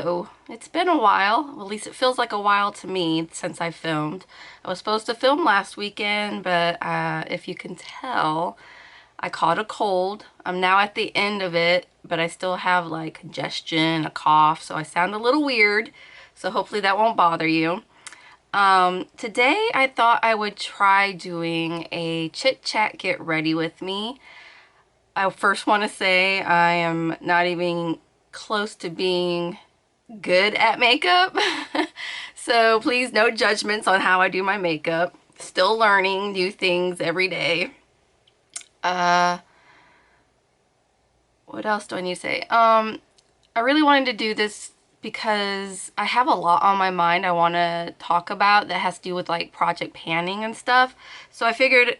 Hello! It's been a while, at least it feels like a while to me since I filmed. I was supposed to film last weekend, but if you can tell, I caught a cold. I'm now at the end of it, but I still have like congestion, a cough, so I sound a little weird, so hopefully that won't bother you. Today I thought I would try doing a chit chat get ready with me. I first want to say I am not even close to being good at makeup. So please, no judgments on how I do my makeup. Still learning new things every day. What else do I need to say? I really wanted to do this because I have a lot on my mind I want to talk about that has to do with like project panning and stuff. So I figured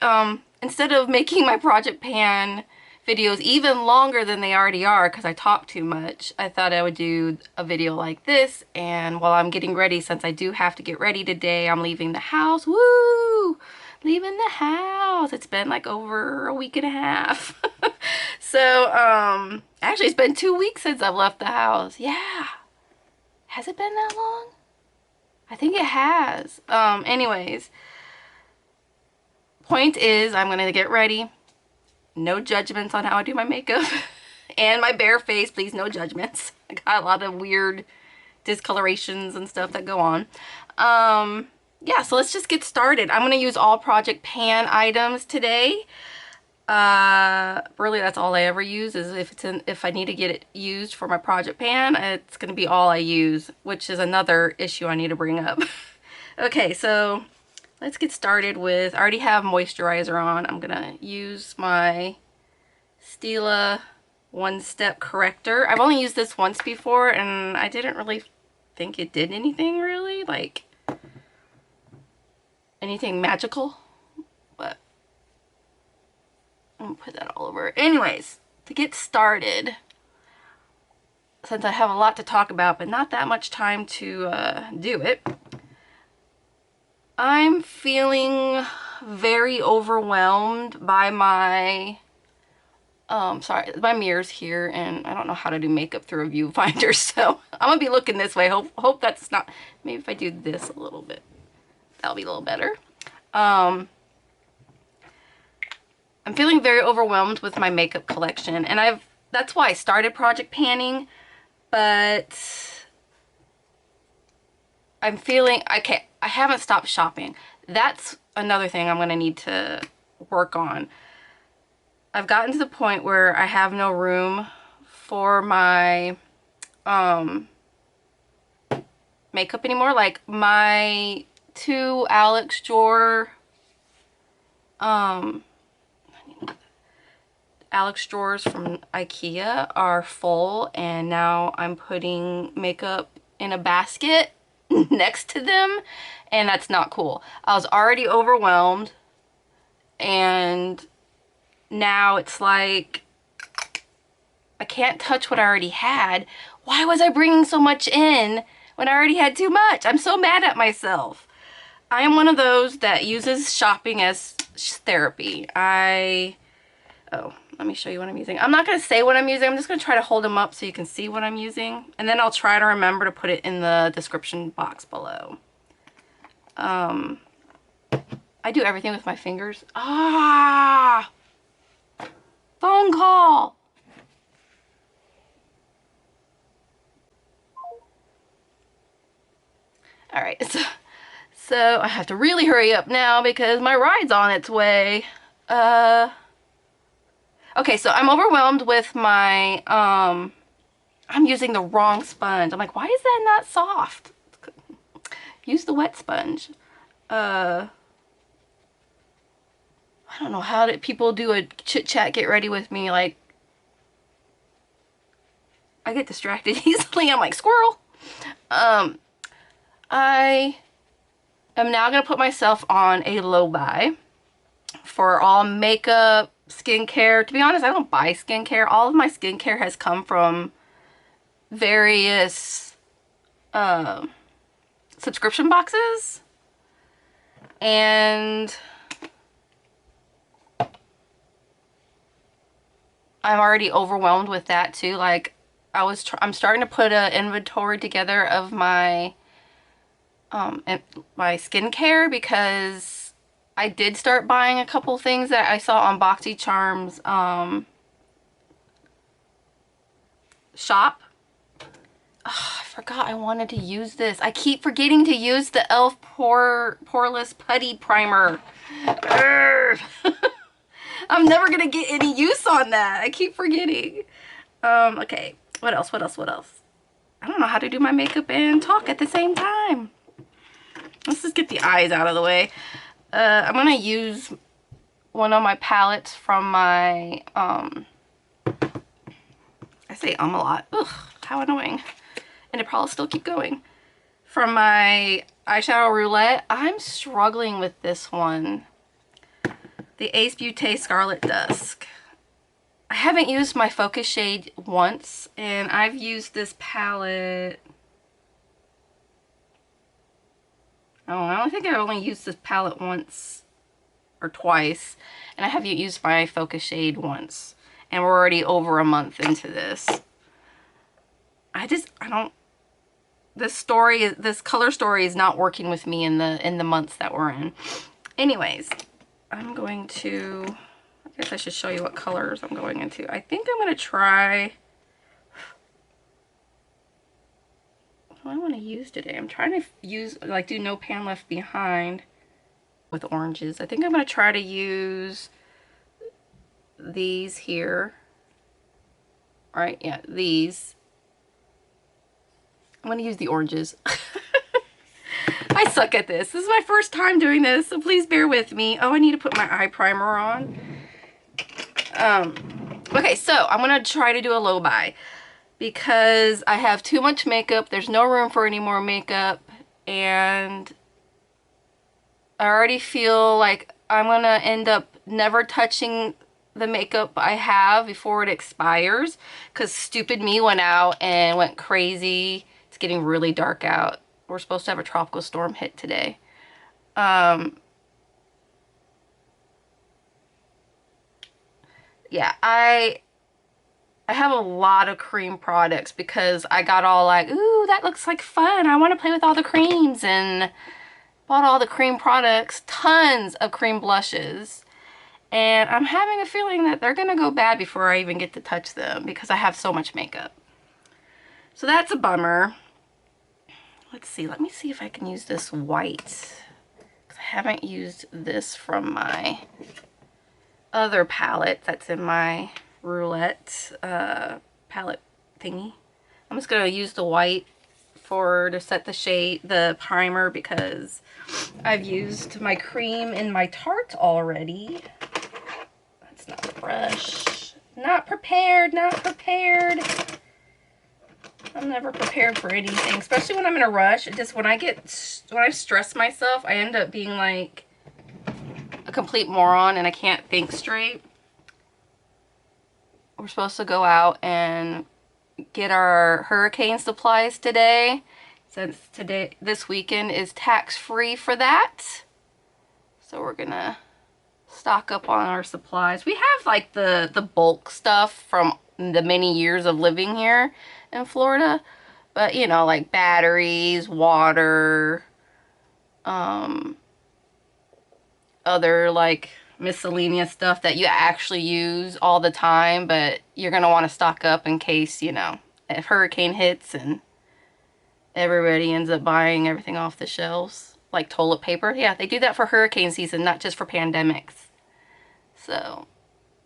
instead of making my project pan videos even longer than they already are because I talk too much, I thought I would do a video like this. And while I'm getting ready, since I do have to get ready today, I'm leaving the house. Woo! Leaving the house. It's been like over a week and a half. So actually it's been 2 weeks since I've left the house. Yeah, has it been that long? I think it has. Anyways, point is I'm gonna get ready. No judgments on how I do my makeup. And my bare face, please, no judgments. I got a lot of weird discolorations and stuff that go on. Yeah, so let's just get started. I'm gonna use all Project Pan items today. Really that's all I ever use, is if I need to get it used for my Project Pan, it's gonna be all I use, which is another issue I need to bring up. Okay, so let's get started with, I already have moisturizer on. I'm gonna use my Stila One Step Corrector. I've only used this once before and I didn't really think it did anything really, like anything magical, but I'm gonna put that all over. Anyways, to get started, since I have a lot to talk about but not that much time to do it, I'm feeling very overwhelmed by my sorry, my mirror's here and I don't know how to do makeup through a viewfinder, so I'm gonna be looking this way. Hope that's not, maybe if I do this a little bit, that'll be a little better. I'm feeling very overwhelmed with my makeup collection, and that's why I started project panning, but I'm feeling, I haven't stopped shopping. That's another thing I'm gonna need to work on. I've gotten to the point where I have no room for my makeup anymore. Like my two Alex drawer Alex drawers from IKEA are full, and now I'm putting makeup in a basket next to them, and that's not cool. I was already overwhelmed, and now it's like I can't touch what I already had. Why was I bringing so much in when I already had too much? I'm so mad at myself. I am one of those that uses shopping as therapy. Oh, let me show you what I'm using. I'm not going to say what I'm using. I'm just going to try to hold them up so you can see what I'm using. And then I'll try to remember to put it in the description box below. I do everything with my fingers. Ah! Phone call! Alright, so I have to really hurry up now because my ride's on its way. Okay, so I'm overwhelmed with my, I'm using the wrong sponge. I'm like, why is that not soft? Use the wet sponge. I don't know, how did people do a chit chat get ready with me? Like, I get distracted easily. I'm like, squirrel. I am now gonna put myself on a low buy for all makeup, skincare. To be honest, I don't buy skincare. All of my skincare has come from various subscription boxes, and I'm already overwhelmed with that too. Like, I'm starting to put an inventory together of my my skincare, because I did start buying a couple things that I saw on BoxyCharm's shop. Oh, I forgot I wanted to use this. I keep forgetting to use the e.l.f. Poreless Putty Primer. I'm never gonna get any use on that. I keep forgetting. Okay. What else? What else? What else? I don't know how to do my makeup and talk at the same time. Let's just get the eyes out of the way. I'm gonna use one of my palettes from my, I say a lot. Ugh, how annoying. And it probably still keep going. From my eyeshadow roulette, I'm struggling with this one. The Ace Beauté Scarlet Dusk. I haven't used my focus shade once, and I've used this palette. Oh, I don't think I only used this palette once or twice, and I haven't used my focus shade once, and we're already over a month into this. This color story is not working with me in the months that we're in. Anyways, I'm going to, I guess I should show you what colors I'm going into. I think I'm going to try, what do I want to use today? I'm trying to use, like, do no pan left behind with oranges. I think I'm going to try to use these here. All right, yeah, these. I'm going to use the oranges. I suck at this. This is my first time doing this, so please bear with me. Oh, I need to put my eye primer on. Okay, so I'm going to try to do a low buy because I have too much makeup. There's no room for any more makeup, and I already feel like I'm going to end up never touching the makeup I have before it expires, because stupid me went out and went crazy. It's getting really dark out. We're supposed to have a tropical storm hit today. Yeah, I have a lot of cream products because I got all like, ooh, that looks like fun. I want to play with all the creams, and bought all the cream products, tons of cream blushes. And I'm having a feeling that they're going to go bad before I even get to touch them because I have so much makeup. So that's a bummer. Let's see. Let me see if I can use this white. I haven't used this from my other palette that's in my roulette palette thingy. I'm just going to use the white to set the shade, the primer, because I've used my cream in my Tarte already. That's not the brush. Not prepared, not prepared. I'm never prepared for anything, especially when I'm in a rush. It just, when I stress myself, I end up being like a complete moron and I can't think straight. We're supposed to go out and get our hurricane supplies today, since this weekend is tax-free for that. So we're gonna stock up on our supplies. We have like the bulk stuff from the many years of living here in Florida, but you know, like batteries, water, other like miscellaneous stuff that you actually use all the time, but you're gonna want to stock up in case, you know, if hurricane hits and everybody ends up buying everything off the shelves, like toilet paper. Yeah, they do that for hurricane season, not just for pandemics. So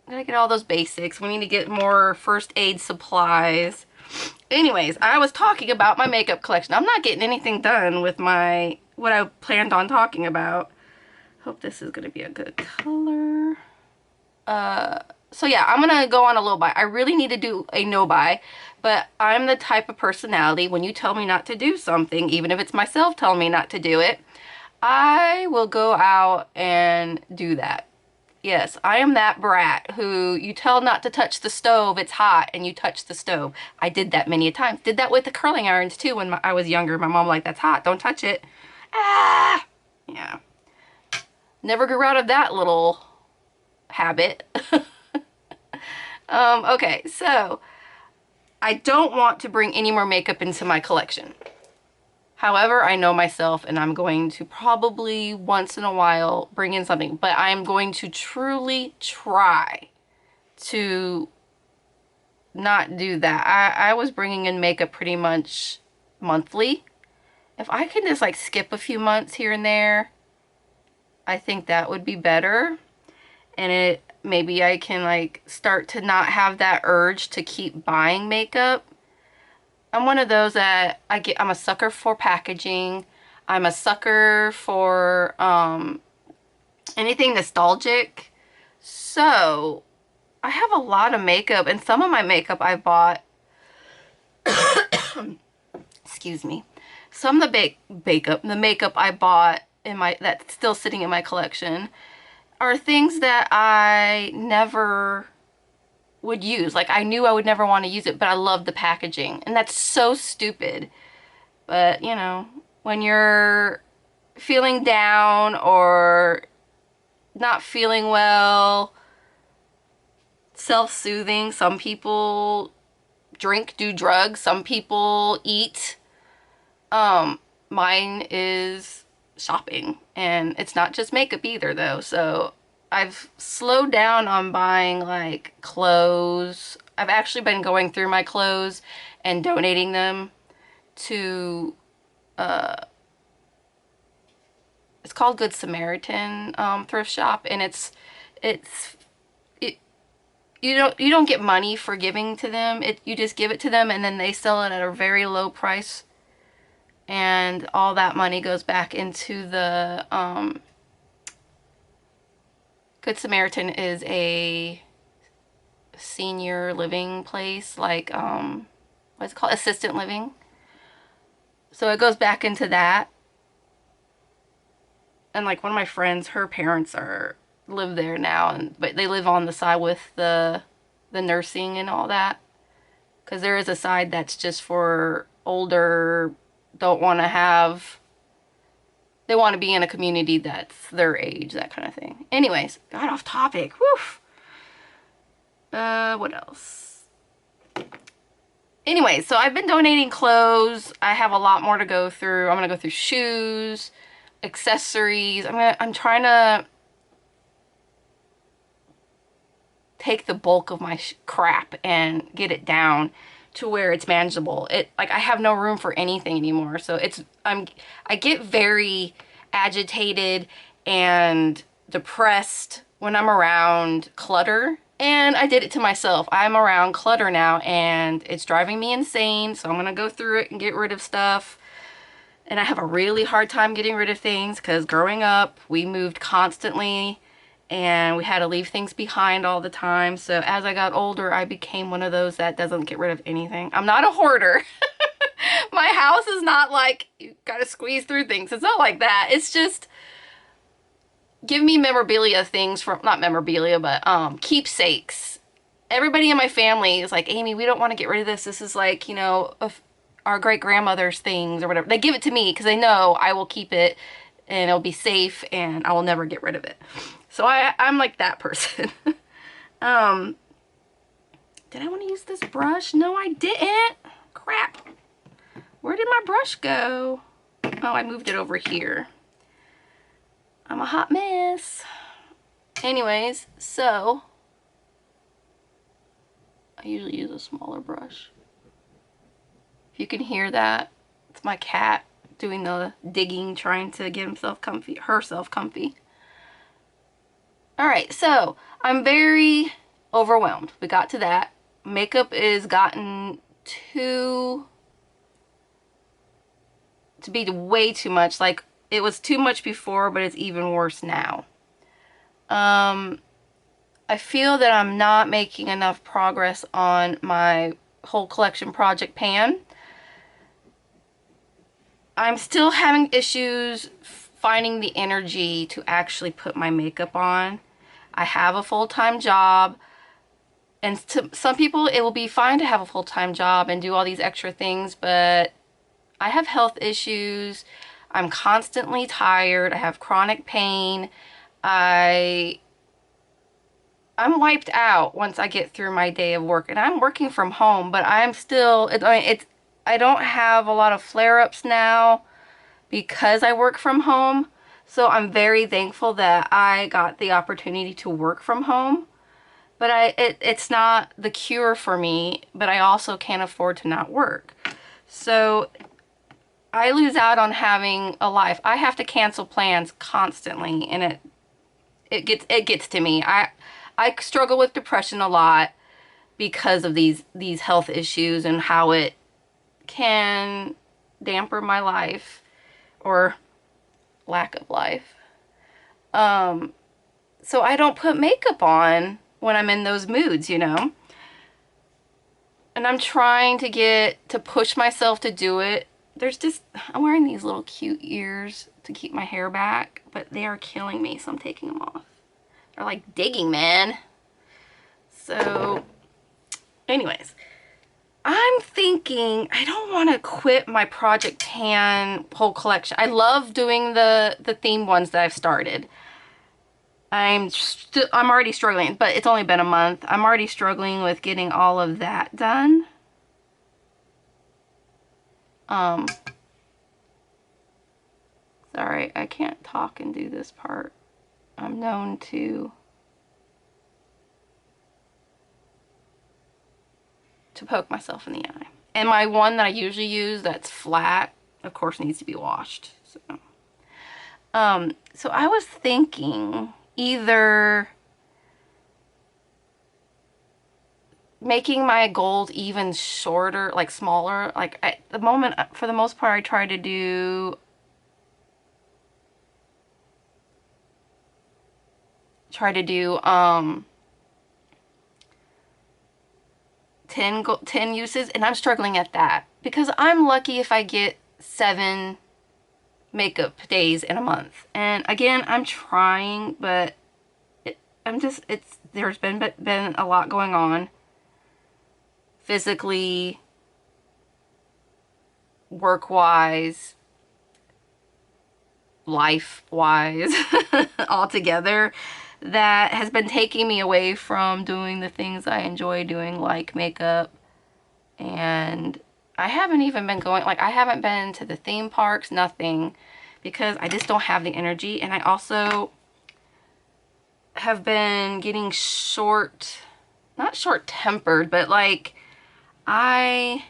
gotta get all those basics. We need to get more first aid supplies. Anyways, I was talking about my makeup collection. I'm not getting anything done with what I planned on talking about. Hope this is gonna be a good color. So yeah, I'm gonna go on a low buy. I really need to do a no buy, but I'm the type of personality, when you tell me not to do something, even if it's myself telling me not to do it, I will go out and do that. Yes, I am that brat who you tell not to touch the stove, it's hot, and you touch the stove. I did that many a times. Did that with the curling irons too when I was younger. My mom was like, that's hot, don't touch it. Ah! Yeah. Never grew out of that little habit. Okay, so I don't want to bring any more makeup into my collection. However, I know myself and I'm going to probably once in a while bring in something, but I'm going to truly try to not do that. I was bringing in makeup pretty much monthly. If I can just like skip a few months here and there, I think that would be better. And maybe I can like start to not have that urge to keep buying makeup. I'm one of those that I'm a sucker for packaging. I'm a sucker for anything nostalgic. So I have a lot of makeup, and some of my makeup I bought, excuse me, some of the makeup I bought that's still sitting in my collection are things that I never would use. Like, I knew I would never want to use it, but I love the packaging. And that's so stupid. But, you know, when you're feeling down or not feeling well, self-soothing, some people drink, do drugs, some people eat. Mine is shopping. And it's not just makeup either, though. So I've slowed down on buying like clothes. I've actually been going through my clothes and donating them to it's called Good Samaritan thrift shop, and you don't get money for giving to them. You just give it to them and then they sell it at a very low price, and all that money goes back into the Good Samaritan is a senior living place, like what's it called, assistant living. So it goes back into that. And like one of my friends, her parents live there now, but they live on the side with the nursing and all that, because there is a side that's just for older, don't want to have, they want to be in a community that's their age, that kind of thing. Anyways, got off topic. Woof. What else? Anyway, so I've been donating clothes. I have a lot more to go through. I'm gonna go through shoes, accessories. I'm trying to take the bulk of my crap and get it down to where it's manageable. Like, I have no room for anything anymore. So I get very agitated and depressed when I'm around clutter. And I did it to myself. I'm around clutter now and it's driving me insane. So I'm gonna go through it and get rid of stuff. And I have a really hard time getting rid of things because growing up, we moved constantly and we had to leave things behind all the time. So as I got older, I became one of those that doesn't get rid of anything. I'm not a hoarder. My house is not like, you gotta squeeze through things. It's not like that. It's just, give me memorabilia things from, not memorabilia, but keepsakes. Everybody in my family is like, Amy, we don't want to get rid of this. This is like, you know, our great-grandmother's things or whatever. They give it to me because they know I will keep it and it'll be safe and I will never get rid of it. So I'm like that person. Did I want to use this brush? No, I didn't. Crap. Where did my brush go? Oh, I moved it over here. I'm a hot mess. Anyways, so I usually use a smaller brush. If you can hear that, it's my cat doing the digging, trying to get herself comfy. Alright, so I'm very overwhelmed. We got to that. Makeup is gotten to be way too much. Like, it was too much before, but it's even worse now. I feel that I'm not making enough progress on my whole collection project pan. I'm still having issues finding the energy to actually put my makeup on. I have a full-time job, and to some people it will be fine to have a full-time job and do all these extra things, but I have health issues. I'm constantly tired. I have chronic pain. I I'm wiped out once I get through my day of work, and I'm working from home, but I'm still, I don't have a lot of flare-ups now because I work from home. So I'm very thankful that I got the opportunity to work from home. But it's not the cure for me, but I also can't afford to not work. So I lose out on having a life. I have to cancel plans constantly, and it gets to me. I struggle with depression a lot because of these health issues and how it can damper my life or lack of life. So I don't put makeup on when I'm in those moods, you know? And I'm trying to push myself to do it. I'm wearing these little cute ears to keep my hair back, but they are killing me, so I'm taking them off. They're like digging, man. So, anyways, I'm thinking I don't want to quit my Project Pan whole collection. I love doing the theme ones that I've started. I'm already struggling, but it's only been a month. I'm already struggling with getting all of that done. Sorry, I can't talk and do this part. I'm known to poke myself in the eye. And my one that I usually use that's flat, of course, needs to be washed. So I was thinking either making my gold even shorter, like smaller. Like at the moment, for the most part, I try to do 10 uses, and I'm struggling at that because I'm lucky if I get 7 makeup days in a month. And again, I'm trying, but there's been a lot going on physically, work-wise, life-wise, altogether, that has been taking me away from doing the things I enjoy doing, like makeup. And I haven't even been going, like, I haven't been to the theme parks, nothing, because I just don't have the energy. And I also have been getting not short-tempered, but like, I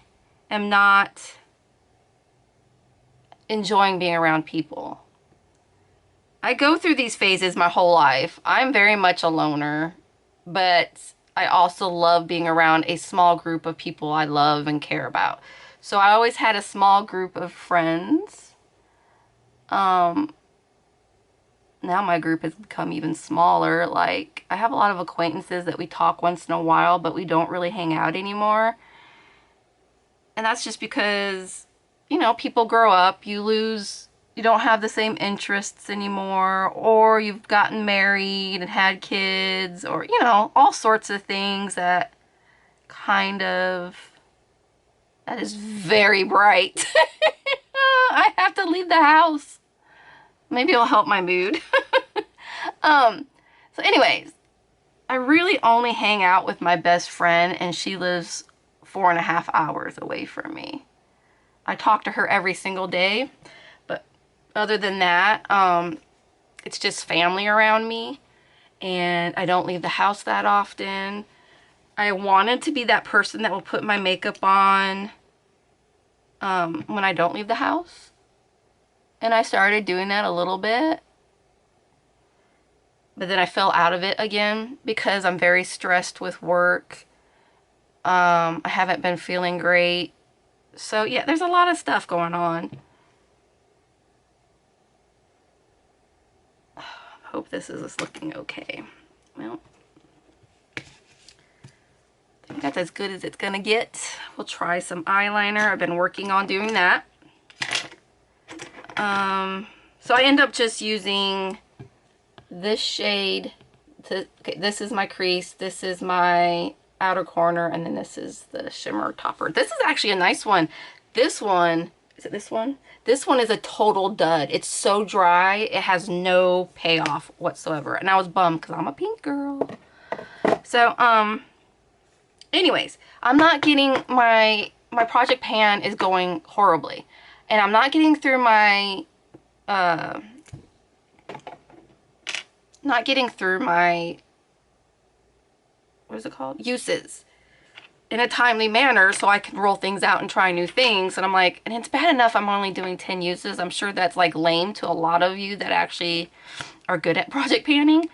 am not enjoying being around people. I go through these phases my whole life. I'm very much a loner, but I also love being around a small group of people I love and care about. So I always had a small group of friends. Now my group has become even smaller. Like, I have a lot of acquaintances that we talk once in a while, but we don't really hang out anymore. And that's just because, you know, people grow up, you don't have the same interests anymore, or you've gotten married and had kids, or, you know, all sorts of things that is very bright. I have to leave the house. Maybe it'll help my mood. So anyways, I really only hang out with my best friend, and she lives 4.5 hours away from me. I talk to her every single day, but other than that, it's just family around me, and I don't leave the house that often. I wanted to be that person that will put my makeup on when I don't leave the house, and I started doing that a little bit, but then I fell out of it again because I'm very stressed with work. I haven't been feeling great. So yeah, there's a lot of stuff going on. Hope this is looking okay. Well, I think that's as good as it's gonna get. We'll try some eyeliner. I've been working on doing that. So I end up just using this shade okay, this is my crease, this is my outer corner, and then this is the shimmer topper. This is actually a nice one. This one, is it this one? This one is a total dud. It's so dry, it has no payoff whatsoever. And I was bummed because I'm a pink girl. So, anyways, I'm not getting my project pan is going horribly. And I'm not getting through my, what is it called? Uses in a timely manner so I can roll things out and try new things. And I'm like, and it's bad enough I'm only doing 10 uses. I'm sure that's like lame to a lot of you that actually are good at project panning.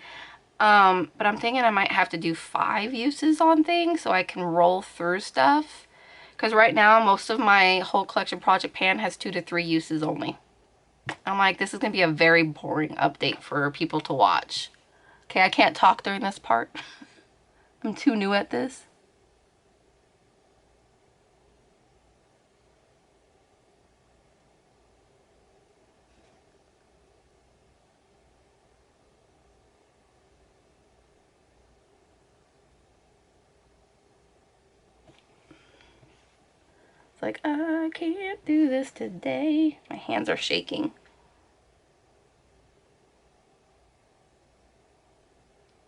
But I'm thinking I might have to do 5 uses on things so I can roll through stuff. Because right now, most of my whole collection project pan has 2 to 3 uses only. I'm like, this is going to be a very boring update for people to watch. Okay, I can't talk during this part. I'm too new at this. It's like, I can't do this today. My hands are shaking.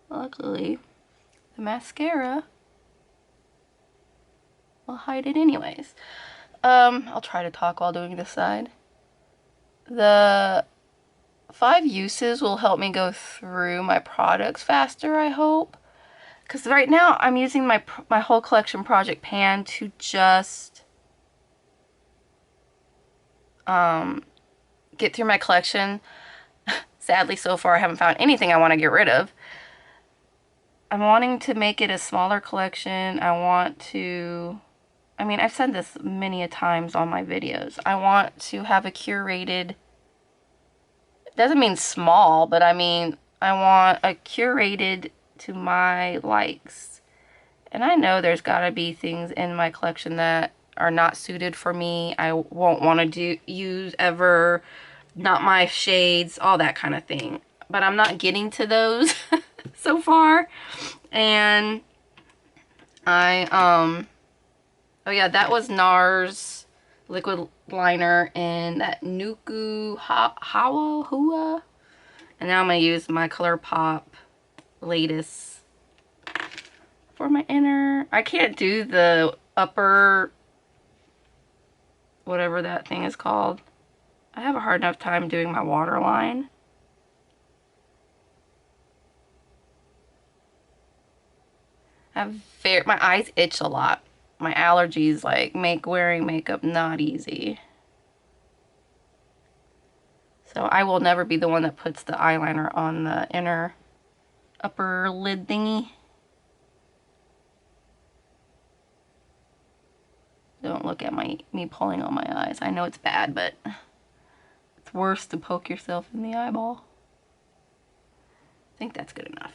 Luckily, the mascara will hide it anyways. I'll try to talk while doing this side. The 5 uses will help me go through my products faster, I hope. Because right now, I'm using my whole collection project pan to just get through my collection. Sadly, so far, I haven't found anything I want to get rid of. I'm wanting to make it a smaller collection. I want to, I mean, I've said this many a times on my videos. I want to have a curated, it doesn't mean small, but I mean, I want a curated to my likes. And I know there's got to be things in my collection that are not suited for me. I won't want to use ever, not my shades, all that kind of thing. But I'm not getting to those so far. And oh yeah, that was Nars liquid liner in that Nuku Hua. And now I'm going to use my Colourpop Lattice for my inner. I can't do the upper, whatever that thing is called. I have a hard enough time doing my waterline. My eyes itch a lot. My allergies like make wearing makeup not easy. So I will never be the one that puts the eyeliner on the inner upper lid thingy. Don't look at me pulling on my eyes. I know it's bad, but it's worse to poke yourself in the eyeball. I think that's good enough.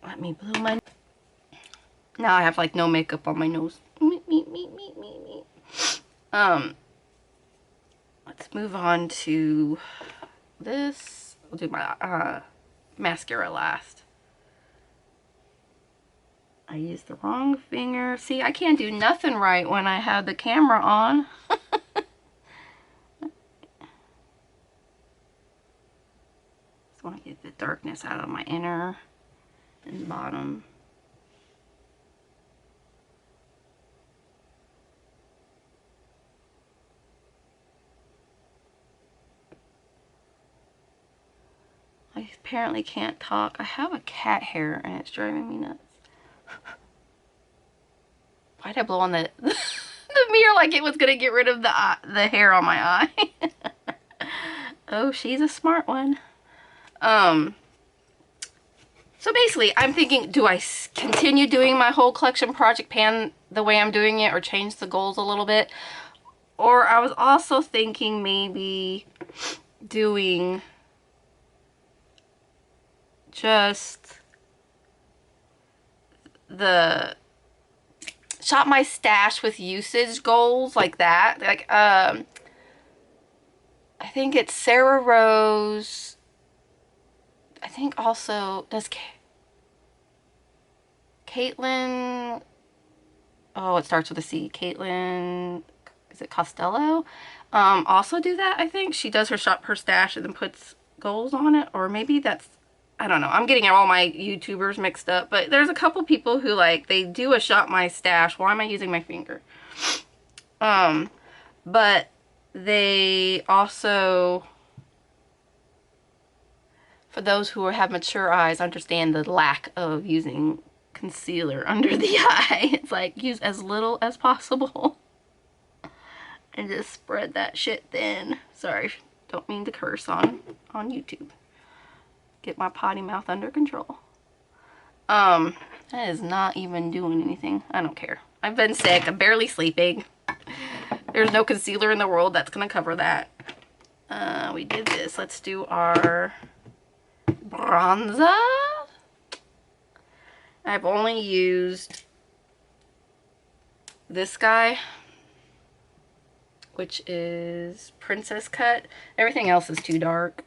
Let me blow my... Now I have like no makeup on my nose. Let's move on to this. We'll do my mascara last. I used the wrong finger. See, I can't do nothing right when I have the camera on. Just want to get the darkness out of my inner and bottom. I apparently can't talk. I have a cat hair and it's driving me nuts. Why'd I blow on the mirror like it was gonna get rid of the hair on my eye? Oh, she's a smart one. So basically, I'm thinking, do I continue doing my whole collection project pan the way I'm doing it or change the goals a little bit? Or I was also thinking maybe doing just the shop my stash with usage goals like that. Like, I think it's Sarah Rose. I think also, does Caitlin, oh, it starts with a C. Caitlin, is it Costello? Also do that, I think. She does her shop her stash and then puts goals on it. Or maybe that's I don't know. I'm getting all my YouTubers mixed up, but there's a couple people who like, they do a Shop My Stash. Why am I using my finger? But they also, for those who have mature eyes, understand the lack of using concealer under the eye. It's like, use as little as possible and just spread that shit thin. Sorry, don't mean to curse on YouTube. Get my potty mouth under control. That is not even doing anything. I don't care. I've been sick. I'm barely sleeping. There's no concealer in the world that's gonna cover that. We did this. Let's do our bronzer. I've only used this guy, which is Princess Cut. Everything else is too dark.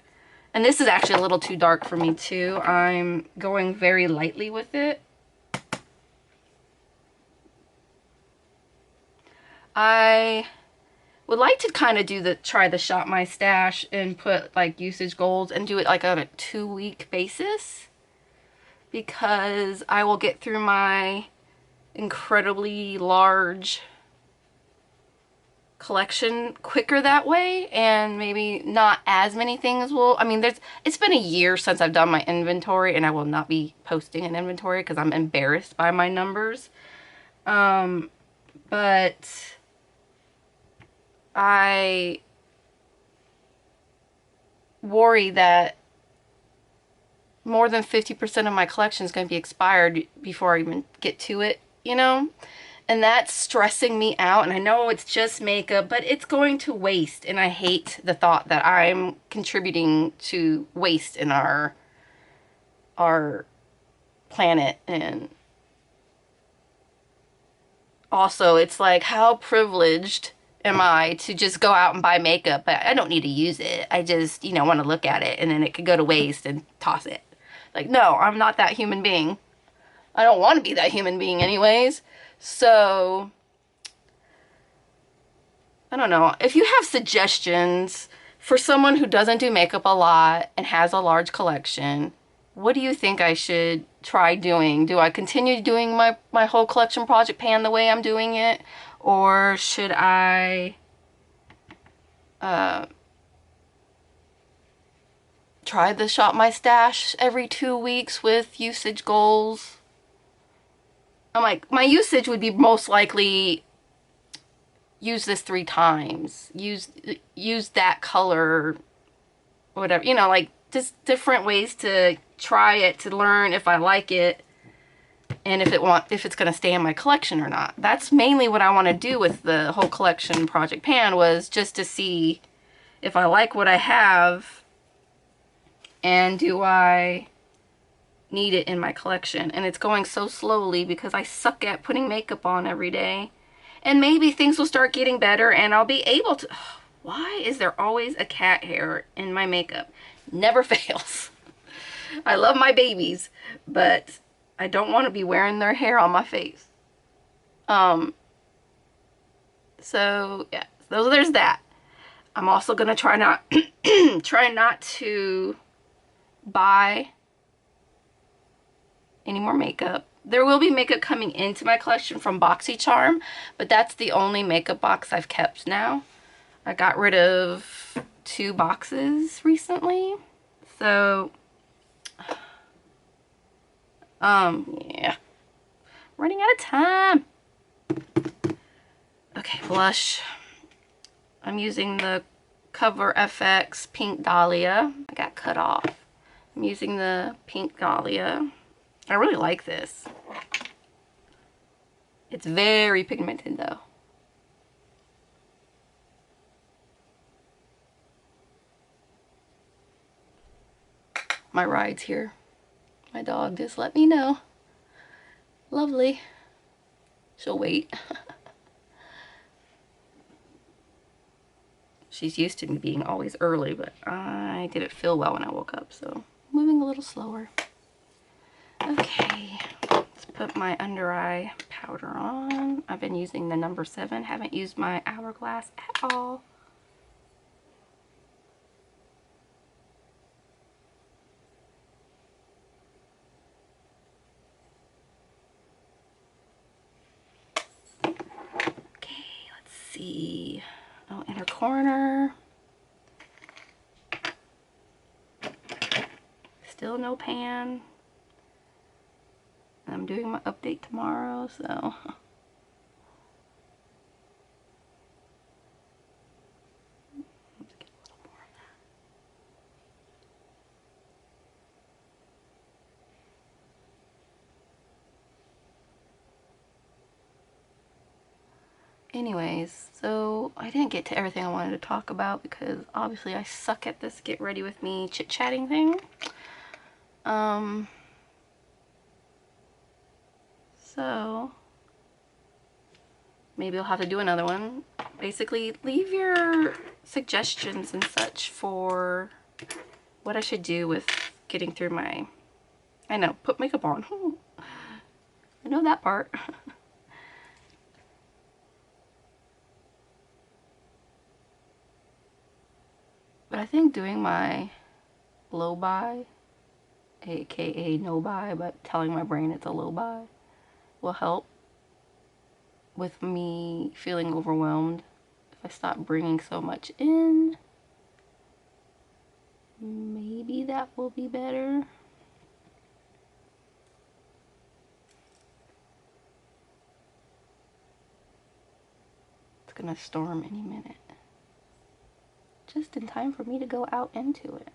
And this is actually a little too dark for me too. I'm going very lightly with it. I would like to kind of try the Shop My Stash and put like usage goals and do it like on a 2-week basis, because I will get through my incredibly large collection quicker that way, and maybe not as many things will, I mean, it's been a year since I've done my inventory, and I will not be posting an inventory because I'm embarrassed by my numbers. But I worry that more than 50% of my collection is going to be expired before I even get to it, you know? And that's stressing me out. And I know it's just makeup, but it's going to waste. And I hate the thought that I'm contributing to waste in our planet. And also, it's like, how privileged am I to just go out and buy makeup, but I don't need to use it. I just, you know, want to look at it, and then it could go to waste and toss it. Like, no, I'm not that human being. I don't want to be that human being anyways. So, I don't know. If you have suggestions for someone who doesn't do makeup a lot and has a large collection, what do you think I should try doing? Do I continue doing my whole collection project pan the way I'm doing it? Or should I try the Shop My Stash every 2 weeks with usage goals? I'm like, my usage would be most likely use this 3 times. Use that color, whatever. You know, like just different ways to try it, to learn if I like it, and if it's gonna stay in my collection or not. That's mainly what I want to do with the whole collection project pan, was just to see if I like what I have, and do I need it in my collection. And it's going so slowly because I suck at putting makeup on every day. And maybe things will start getting better and I'll be able to... Why is there always a cat hair in my makeup? Never fails. I love my babies, but I don't want to be wearing their hair on my face. So yeah, so there's that. I'm also gonna try not to buy any more makeup. There will be makeup coming into my collection from BoxyCharm, but that's the only makeup box I've kept now. I got rid of 2 boxes recently, so yeah, running out of time. Okay, blush. I'm using the Cover FX Pink Dahlia. I got cut off. I'm using the Pink Dahlia. I really like this. It's very pigmented though. My ride's here. My dog just let me know. Lovely. She'll wait. She's used to me being always early, but I didn't feel well when I woke up, so moving a little slower. Okay, let's put my under eye powder on. I've been using the number 7. Haven't used my Hourglass at all. see. Oh, inner corner. Still no pan. I'm doing my update tomorrow, so. Anyways, so I didn't get to everything I wanted to talk about because obviously I suck at this get ready with me chit-chatting thing. So maybe I'll have to do another one. Basically, leave your suggestions and such for what I should do with getting through my, I know, put makeup on. I know that part. But I think doing my low buy, aka no buy, but telling my brain it's a low buy, will help with me feeling overwhelmed. If I stop bringing so much in, maybe that will be better. It's gonna storm any minute. Just in time for me to go out into it.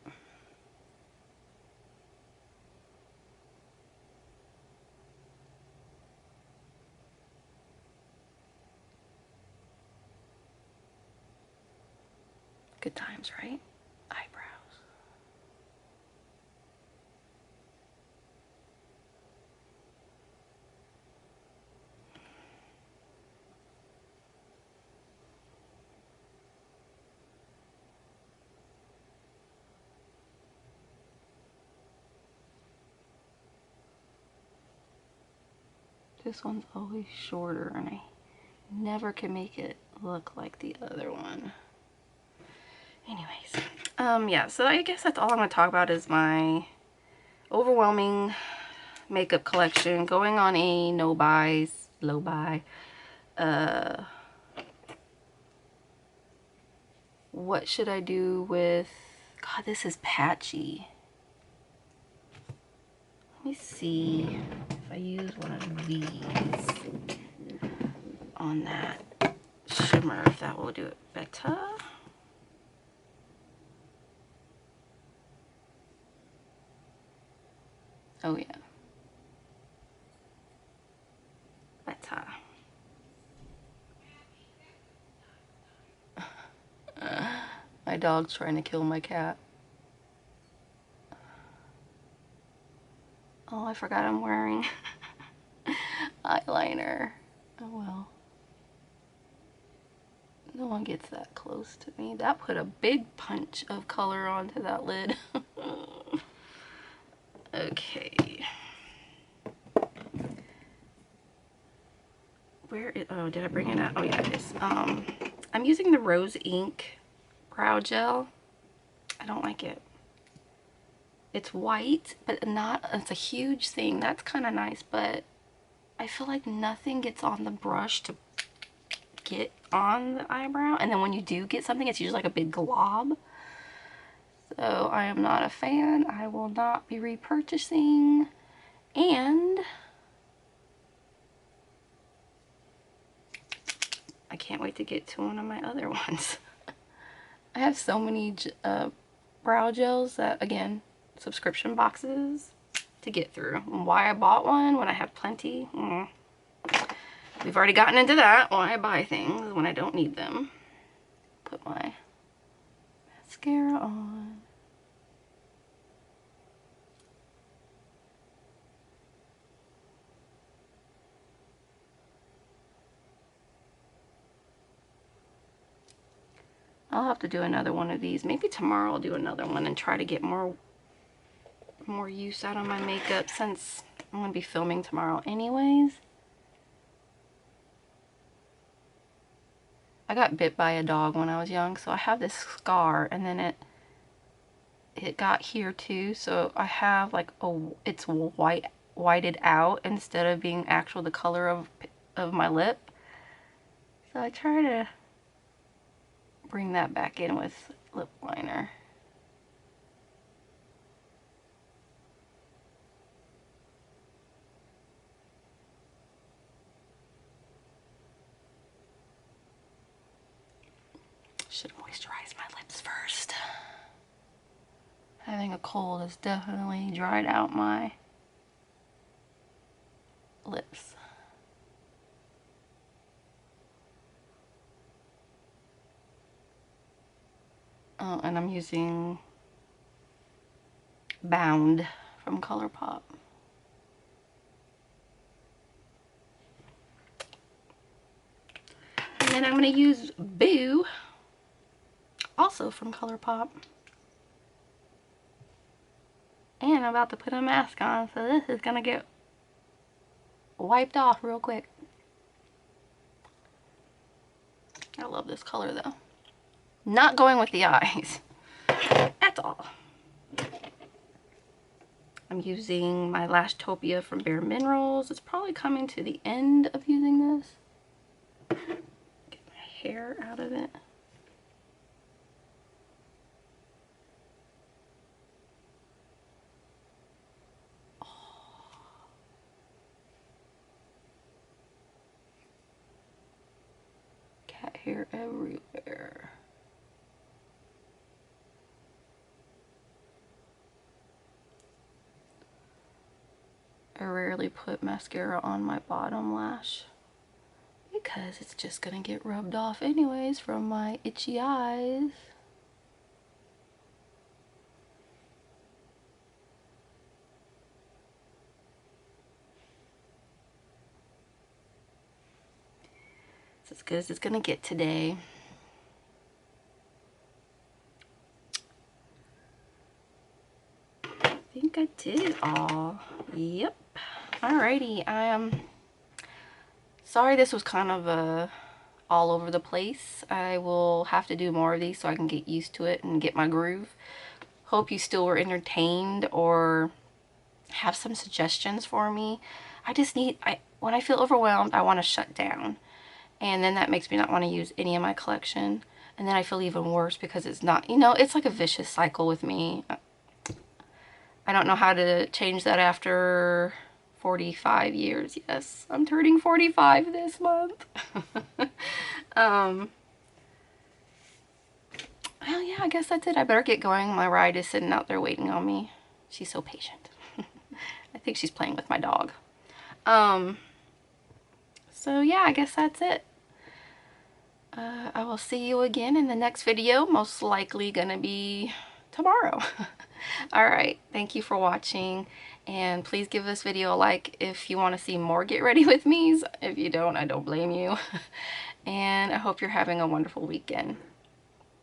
Good times, right? Eyebrows. This one's always shorter and I never can make it look like the other one. Anyways, yeah, so I guess that's all I'm going to talk about is my overwhelming makeup collection, going on a no buys, low buy. What should I do with, God, this is patchy. Let me see if I use one of these on that shimmer, if that will do it better. Oh yeah. Better. My dog's trying to kill my cat. Oh, I forgot I'm wearing eyeliner. Oh well. No one gets that close to me. That put a big punch of color onto that lid. Okay. Where is, oh, did I bring it out? Oh yeah, it is. I'm using the Rose Ink brow gel. I don't like it. It's white, but not, it's a huge thing. That's kind of nice, but I feel like nothing gets on the brush to get on the eyebrow. And then when you do get something, it's usually like a big glob. So I am not a fan. I will not be repurchasing. And I can't wait to get to one of my other ones. I have so many brow gels that, again, subscription boxes to get through. And why I bought one when I have plenty? We've already gotten into that. Why I buy things when I don't need them. Put my mascara on. I'll have to do another one of these. Maybe tomorrow I'll do another one and try to get more use out of my makeup since I'm going to be filming tomorrow anyways. I got bit by a dog when I was young, so I have this scar, and then it got here too, so I have like it's whited out instead of being actual the color of my lip. So I try to bring that back in with lip liner. Should moisturize my lips first. Having a cold has definitely dried out my lips. Oh, and I'm using Bound from Colourpop. And then I'm going to use Boo, also from Colourpop. And I'm about to put a mask on, so this is going to get wiped off real quick. I love this color though. Not going with the eyes. That's all. I'm using my Lashtopia from Bareminerals. It's probably coming to the end of using this. Get my hair out of it. Cat hair everywhere. I rarely put mascara on my bottom lash because it's just gonna get rubbed off anyways from my itchy eyes. It's as good as it's gonna get today. I think I did it all. Yep. Alrighty, I am sorry this was kind of all over the place. I will have to do more of these so I can get used to it and get my groove. Hope you still were entertained or have some suggestions for me. I just need, when I feel overwhelmed, I want to shut down. And then that makes me not want to use any of my collection. And then I feel even worse because it's not, you know, it's like a vicious cycle with me. I don't know how to change that after 45 years. Yes, I'm turning 45 this month. Well, yeah, I guess that's it. I better get going. My ride is sitting out there waiting on me. She's so patient. I think she's playing with my dog. So yeah, I guess that's it. I will see you again in the next video, most likely gonna be tomorrow. Alright, thank you for watching, and please give this video a like if you want to see more Get Ready With Me's. If you don't, I don't blame you. And I hope you're having a wonderful weekend.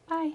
Bye.